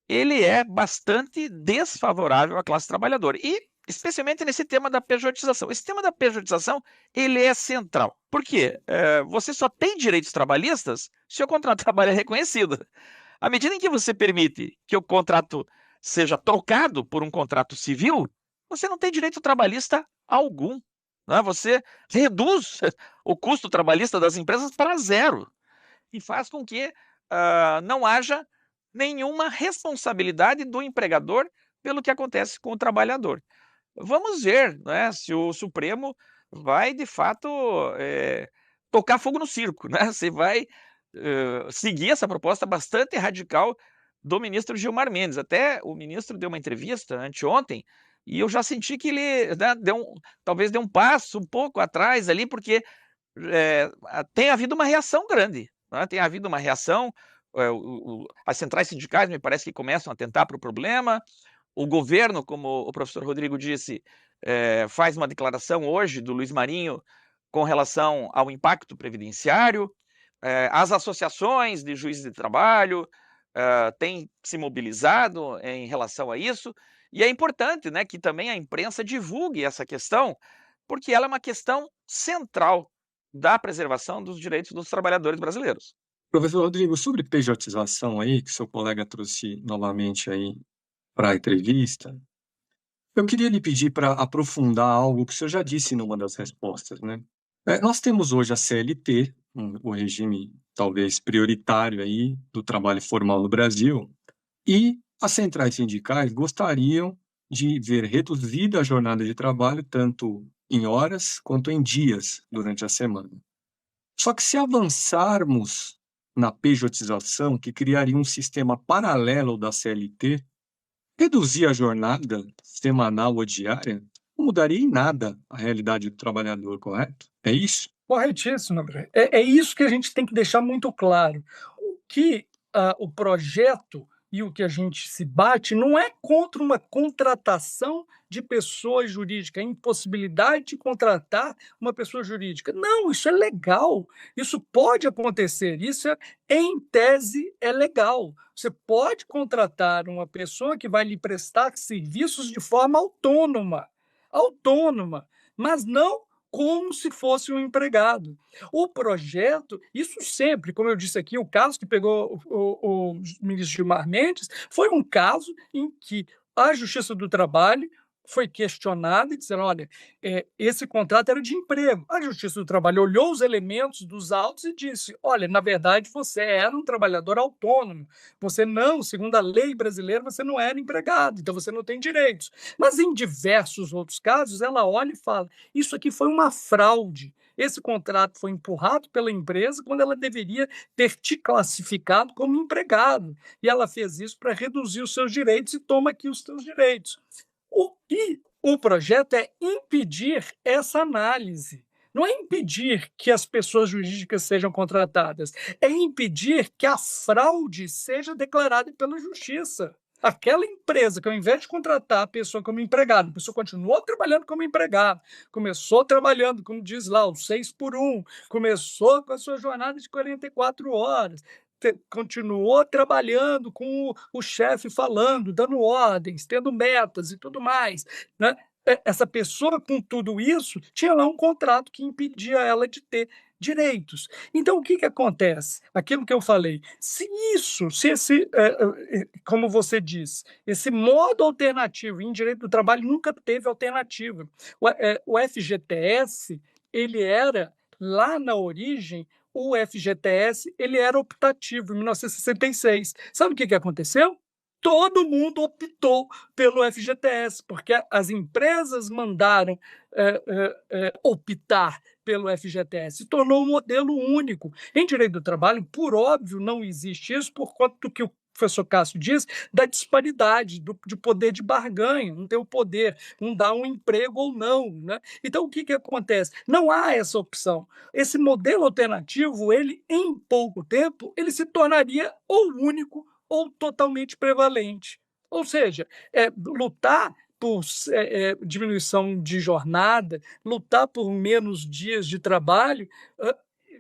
ele é bastante desfavorável à classe trabalhadora. E, especialmente nesse tema da pejotização. Esse tema da pejotização, ele é central. Por quê? Você só tem direitos trabalhistas se o contrato de trabalho é reconhecido. À medida em que você permite que o contrato seja trocado por um contrato civil, você não tem direito trabalhista algum, né? Você reduz o custo trabalhista das empresas para zero e faz com que não haja nenhuma responsabilidade do empregador pelo que acontece com o trabalhador. Vamos ver, né, se o Supremo vai, de fato, tocar fogo no circo, né? Se vai seguir essa proposta bastante radical do ministro Gilmar Mendes. Até o ministro deu uma entrevista anteontem e eu já senti que ele, né, talvez deu um passo um pouco atrás ali, porque tem havido uma reação grande, né? Tem havido uma reação, as centrais sindicais me parece que começam a atentar para o problema, o governo, como o professor Rodrigo disse, faz uma declaração hoje do Luiz Marinho com relação ao impacto previdenciário, as associações de juízes de trabalho têm se mobilizado em relação a isso, e é importante, né, que também a imprensa divulgue essa questão, porque ela é uma questão central da preservação dos direitos dos trabalhadores brasileiros. Professor Rodrigo, sobre pejotização aí, que seu colega trouxe novamente aí para a entrevista, eu queria lhe pedir para aprofundar algo que o senhor já disse numa das respostas, né? Nós temos hoje a CLT, o regime talvez prioritário aí do trabalho formal no Brasil, e as centrais sindicais gostariam de ver reduzida a jornada de trabalho, tanto em horas quanto em dias durante a semana. Só que se avançarmos na pejotização, que criaria um sistema paralelo da CLT, reduzir a jornada semanal ou diária não mudaria em nada a realidade do trabalhador, correto? É isso? Corretíssimo, André. É isso que a gente tem que deixar muito claro. O que o projeto e o que a gente se bate não é contra uma contratação de pessoa jurídica, a impossibilidade de contratar uma pessoa jurídica. Não, isso é legal, isso pode acontecer, em tese, é legal. Você pode contratar uma pessoa que vai lhe prestar serviços de forma autônoma, mas não como se fosse um empregado. O projeto, isso sempre, como eu disse aqui, o caso que pegou o ministro Gilmar Mendes foi um caso em que a Justiça do Trabalho foi questionada e disseram, olha, esse contrato era de emprego. A Justiça do Trabalho olhou os elementos dos autos e disse, olha, na verdade você era um trabalhador autônomo, você não, segundo a lei brasileira, você não era empregado, então você não tem direitos. Mas em diversos outros casos, ela olha e fala, isso aqui foi uma fraude, esse contrato foi empurrado pela empresa quando ela deveria ter te classificado como empregado. E ela fez isso para reduzir os seus direitos e toma aqui os seus direitos. O que o projeto é impedir essa análise. Não é impedir que as pessoas jurídicas sejam contratadas, é impedir que a fraude seja declarada pela justiça. Aquela empresa que, ao invés de contratar a pessoa como empregado, a pessoa continuou trabalhando como empregado, começou trabalhando, como diz lá, o 6 por 1, começou com a sua jornada de 44 horas, continuou trabalhando com o chefe falando, dando ordens, tendo metas e tudo mais, né? Essa pessoa, com tudo isso, tinha lá um contrato que impedia ela de ter direitos. Então, o que acontece? Aquilo que eu falei, se esse, como você disse, esse modo alternativo em direito do trabalho nunca teve alternativa. O FGTS, ele era, lá na origem, o FGTS ele era optativo em 1966. Sabe o que aconteceu? Todo mundo optou pelo FGTS, porque as empresas mandaram optar pelo FGTS, se tornou um modelo único. Em direito do trabalho, por óbvio, não existe isso, por conta do que o professor Cássio diz, da disparidade, de poder de barganha, não ter o poder, um dar um emprego ou não, né? Então, o que acontece? Não há essa opção. Esse modelo alternativo, ele, em pouco tempo, ele se tornaria ou único ou totalmente prevalente. Ou seja, lutar por diminuição de jornada, lutar por menos dias de trabalho,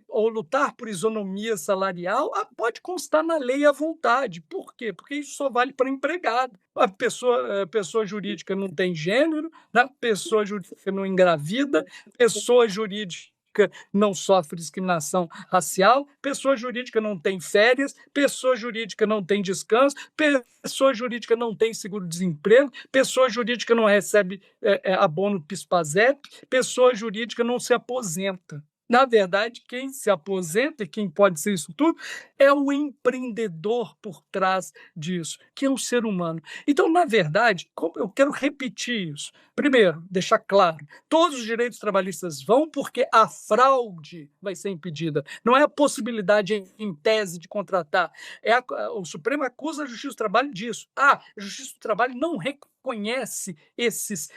ou lutar por isonomia salarial, pode constar na lei à vontade. Por quê? Porque isso só vale para empregado. A pessoa jurídica não tem gênero, né? Pessoa jurídica não engravida, pessoa jurídica não sofre discriminação racial, pessoa jurídica não tem férias, pessoa jurídica não tem descanso, pessoa jurídica não tem seguro-desemprego, pessoa jurídica não recebe abono PIS/PASEP, pessoa jurídica não se aposenta. Na verdade, quem se aposenta e quem pode ser isso tudo é o empreendedor por trás disso, que é um ser humano. Então, na verdade, eu quero repetir isso. Primeiro, deixar claro, todos os direitos trabalhistas vão porque a fraude vai ser impedida. Não é a possibilidade em tese de contratar. O Supremo acusa a Justiça do Trabalho disso. A Justiça do Trabalho não reconhece esses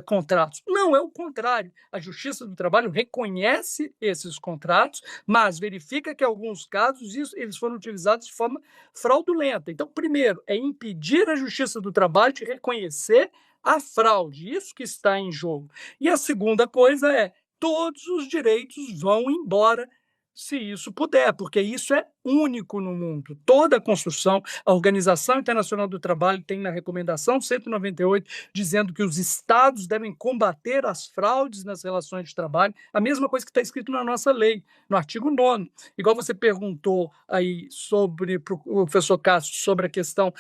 contratos. Não, é o contrário. A Justiça do Trabalho reconhece esses contratos, mas verifica que, em alguns casos, eles foram utilizados de forma fraudulenta. Então, primeiro, é impedir a Justiça do Trabalho de reconhecer a fraude, isso que está em jogo. E a segunda coisa é, todos os direitos vão embora se isso puder, porque isso é único no mundo. Toda a construção, a Organização Internacional do Trabalho tem na recomendação 198 dizendo que os estados devem combater as fraudes nas relações de trabalho, a mesma coisa que está escrito na nossa lei, no artigo 9º. Igual você perguntou aí para o professor Cássio sobre a questão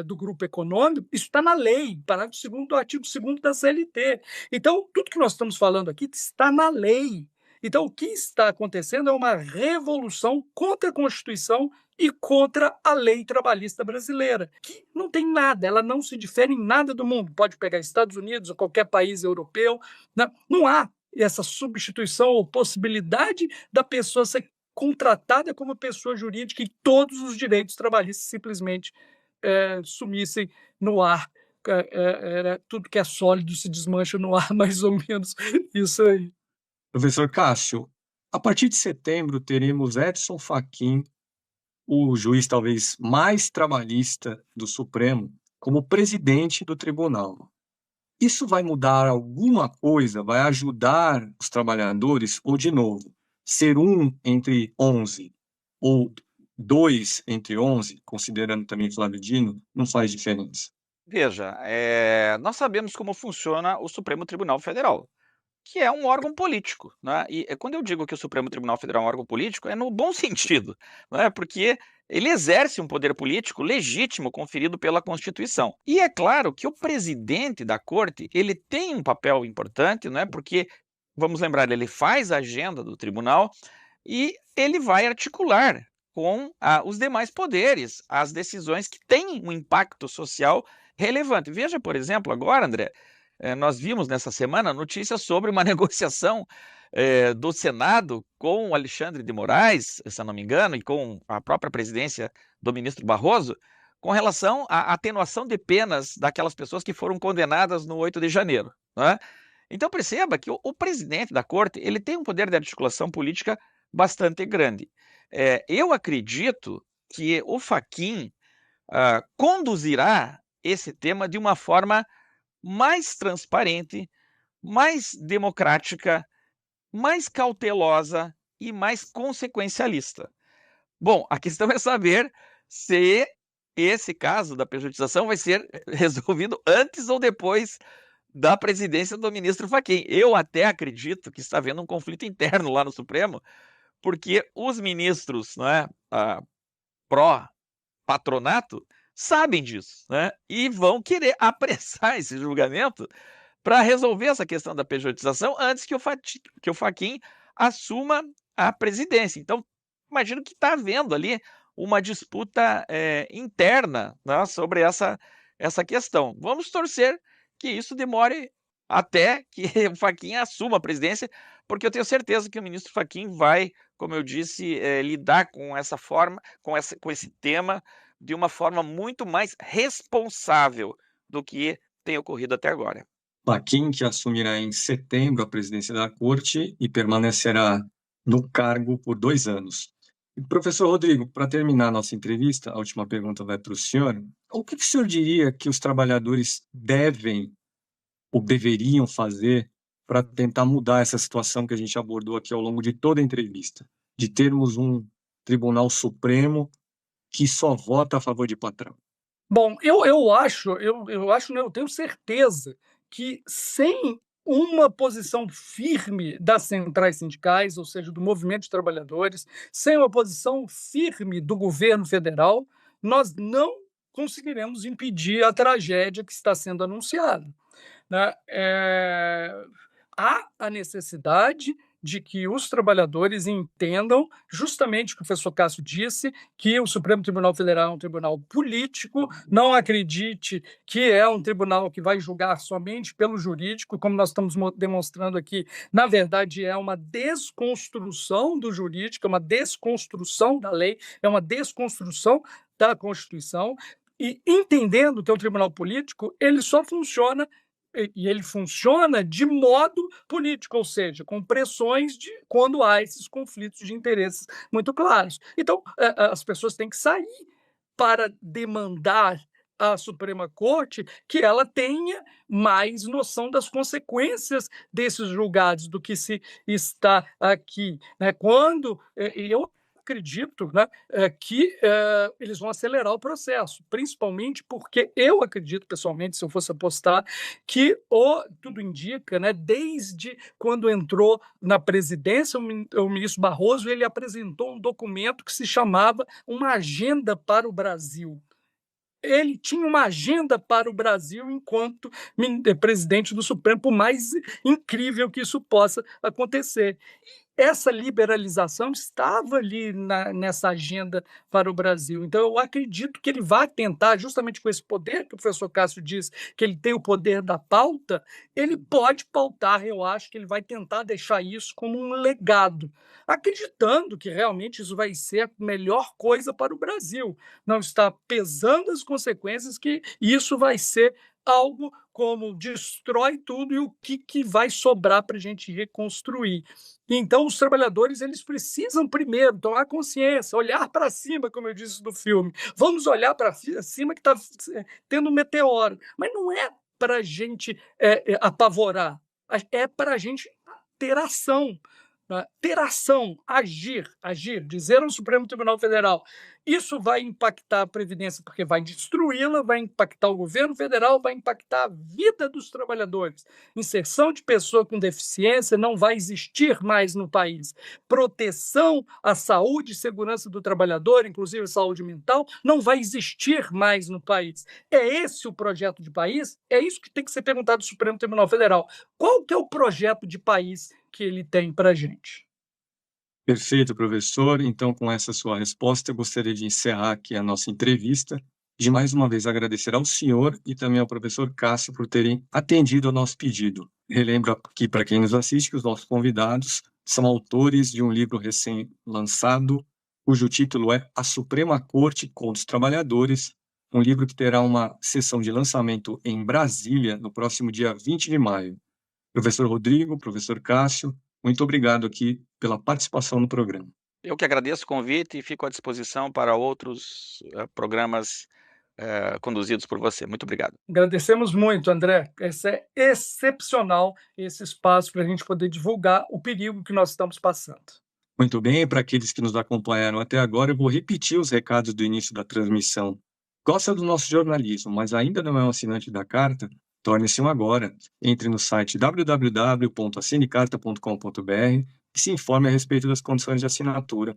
do grupo econômico, isso está na lei, parágrafo 2º do artigo 2º da CLT. Então, tudo que nós estamos falando aqui está na lei. Então, o que está acontecendo é uma revolução contra a Constituição e contra a lei trabalhista brasileira, que não tem nada, ela não se difere em nada do mundo. Pode pegar Estados Unidos ou qualquer país europeu, né? Não há essa substituição ou possibilidade da pessoa ser contratada como pessoa jurídica e todos os direitos trabalhistas simplesmente sumissem no ar. Tudo que é sólido se desmancha no ar, mais ou menos isso aí. Professor Cássio, a partir de setembro teremos Edson Fachin, o juiz talvez mais trabalhista do Supremo, como presidente do tribunal. Isso vai mudar alguma coisa? Vai ajudar os trabalhadores? Ou, de novo, ser 1 entre 11 ou 2 entre 11, considerando também Flávio Dino, não faz diferença? Veja, nós sabemos como funciona o Supremo Tribunal Federal, que é um órgão político, né? E quando eu digo que o Supremo Tribunal Federal é um órgão político, é no bom sentido, né? Porque ele exerce um poder político legítimo conferido pela Constituição. E é claro que o presidente da corte, ele tem um papel importante, né? Porque, vamos lembrar, ele faz a agenda do tribunal e ele vai articular com os demais poderes as decisões que têm um impacto social relevante. Veja, por exemplo, agora, André, nós vimos nessa semana notícias sobre uma negociação do Senado com o Alexandre de Moraes, se eu não me engano, e com a própria presidência do ministro Barroso, com relação à atenuação de penas daquelas pessoas que foram condenadas no 8 de janeiro. Né? Então perceba que o presidente da corte ele tem um poder de articulação política bastante grande. Eu acredito que o Fachin conduzirá esse tema de uma forma mais transparente, mais democrática, mais cautelosa e mais consequencialista. Bom, a questão é saber se esse caso da pejotização vai ser resolvido antes ou depois da presidência do ministro Fachin. Eu até acredito que está havendo um conflito interno lá no Supremo, porque os ministros, né, pró-patronato sabem disso, né, e vão querer apressar esse julgamento para resolver essa questão da pejotização antes que o Fachin assuma a presidência. Então, imagino que está havendo ali uma disputa interna, né, sobre essa questão. Vamos torcer que isso demore até que o Fachin assuma a presidência, porque eu tenho certeza que o ministro Fachin vai, como eu disse, lidar com essa forma, com esse tema, de uma forma muito mais responsável do que tem ocorrido até agora. Fachin, que assumirá em setembro a presidência da Corte e permanecerá no cargo por 2 anos. E, professor Rodrigo, para terminar nossa entrevista, a última pergunta vai para o senhor. O que o senhor diria que os trabalhadores devem ou deveriam fazer para tentar mudar essa situação que a gente abordou aqui ao longo de toda a entrevista, de termos um Tribunal Supremo que só vota a favor de patrão? Bom, eu tenho certeza que sem uma posição firme das centrais sindicais, ou seja, do movimento de trabalhadores, sem uma posição firme do governo federal, nós não conseguiremos impedir a tragédia que está sendo anunciada, né? Há a necessidade de que os trabalhadores entendam justamente o que o professor Cássio disse, que o Supremo Tribunal Federal é um tribunal político, não acredite que é um tribunal que vai julgar somente pelo jurídico, como nós estamos demonstrando aqui, na verdade é uma desconstrução do jurídico, é uma desconstrução da lei, é uma desconstrução da Constituição, e entendendo que é um tribunal político, ele só funciona e ele funciona de modo político, ou seja, com pressões de quando há esses conflitos de interesses muito claros. Então, as pessoas têm que sair para demandar à Suprema Corte que ela tenha mais noção das consequências desses julgados do que se está aqui, né? Quando eu acredito, né, que eles vão acelerar o processo, principalmente porque eu acredito, pessoalmente, se eu fosse apostar, que tudo indica, né, desde quando entrou na presidência, o ministro Barroso, ele apresentou um documento que se chamava Uma Agenda para o Brasil. Ele tinha uma agenda para o Brasil enquanto presidente do Supremo, por mais incrível que isso possa acontecer. Essa liberalização estava ali nessa agenda para o Brasil. Então, eu acredito que ele vai tentar, justamente com esse poder que o professor Cássio diz, que ele tem o poder da pauta, ele pode pautar, eu acho que ele vai tentar deixar isso como um legado, acreditando que realmente isso vai ser a melhor coisa para o Brasil. Não está pesando as consequências que isso vai ser algo como destrói tudo e o que vai sobrar para a gente reconstruir. Então, os trabalhadores eles precisam primeiro tomar consciência, olhar para cima, como eu disse no filme. Vamos olhar para cima que está tendo um meteoro. Mas não é para a gente apavorar, é para a gente ter ação. Né? Ter ação, agir, dizer ao Supremo Tribunal Federal, isso vai impactar a Previdência porque vai destruí-la, vai impactar o governo federal, vai impactar a vida dos trabalhadores. Inserção de pessoa com deficiência não vai existir mais no país. Proteção à saúde e segurança do trabalhador, inclusive saúde mental, não vai existir mais no país. É esse o projeto de país? É isso que tem que ser perguntado ao Supremo Tribunal Federal. Qual que é o projeto de país que ele tem para a gente? Perfeito, professor. Então, com essa sua resposta, eu gostaria de encerrar aqui a nossa entrevista, de mais uma vez agradecer ao senhor e também ao professor Cássio por terem atendido ao nosso pedido. Relembro aqui para quem nos assiste que os nossos convidados são autores de um livro recém-lançado, cujo título é A Suprema Corte contra os Trabalhadores, um livro que terá uma sessão de lançamento em Brasília no próximo dia 20 de maio. Professor Rodrigo, professor Cássio, muito obrigado aqui pela participação no programa. Eu que agradeço o convite e fico à disposição para outros programas conduzidos por você. Muito obrigado. Agradecemos muito, André. Esse é excepcional, esse espaço para a gente poder divulgar o perigo que nós estamos passando. Muito bem, para aqueles que nos acompanharam até agora, eu vou repetir os recados do início da transmissão. Gosta do nosso jornalismo, mas ainda não é um assinante da Carta? Torne-se um agora. Entre no site www.assinecarta.com.br e se informe a respeito das condições de assinatura.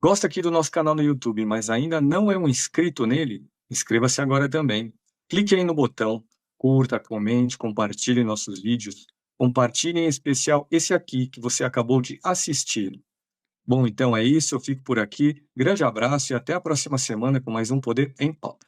Gosta aqui do nosso canal no YouTube, mas ainda não é um inscrito nele? Inscreva-se agora também. Clique aí no botão, curta, comente, compartilhe nossos vídeos. Compartilhe em especial esse aqui que você acabou de assistir. Bom, então é isso, eu fico por aqui. Grande abraço e até a próxima semana com mais um Poder em Pauta.